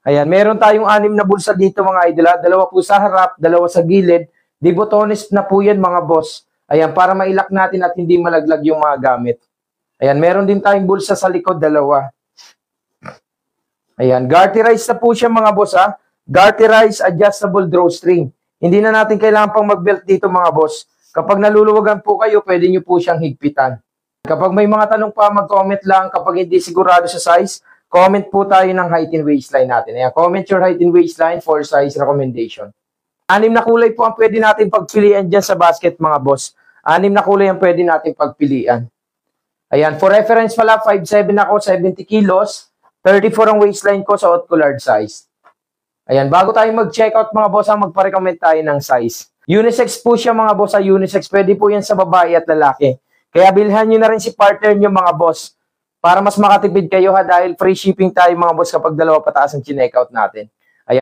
Ayan, meron tayong 6 na bulsa dito mga idol. Dalawa po sa harap, dalawa sa gilid. Di botones na po yan mga boss. Ayan, para mailak natin at hindi malaglag yung mga gamit. Ayan, meron din tayong bulsa sa likod, dalawa. Ayan, garterized na po siya mga boss ha. Garterized adjustable drawstring. Hindi na natin kailangan pang mag-belt dito mga boss. Kapag naluluwagan po kayo, pwede nyo po siyang higpitan. Kapag may mga tanong pa, mag-comment lang. Kapag hindi sigurado sa size, comment po tayo ng height and waistline natin. Ayan, comment your height and waistline for size recommendation. 6 na kulay po ang pwede natin pagpilian dyan sa basket mga boss. 6 na kulay ang pwede natin pagpilian. Ayan, for reference pala, 5'7 ako, 70 kilos. 34 ang waistline ko, suot ko large size. Ayan, bago tayo mag-check out mga boss, magpa-recommend tayo ng size. Unisex po siya mga boss, unisex. Pwede po yan sa babae at lalaki. Kaya bilhan nyo na rin si partner nyo mga boss para mas makatipid kayo ha dahil free shipping tayo mga boss kapag dalawa pataas ang chinek out natin.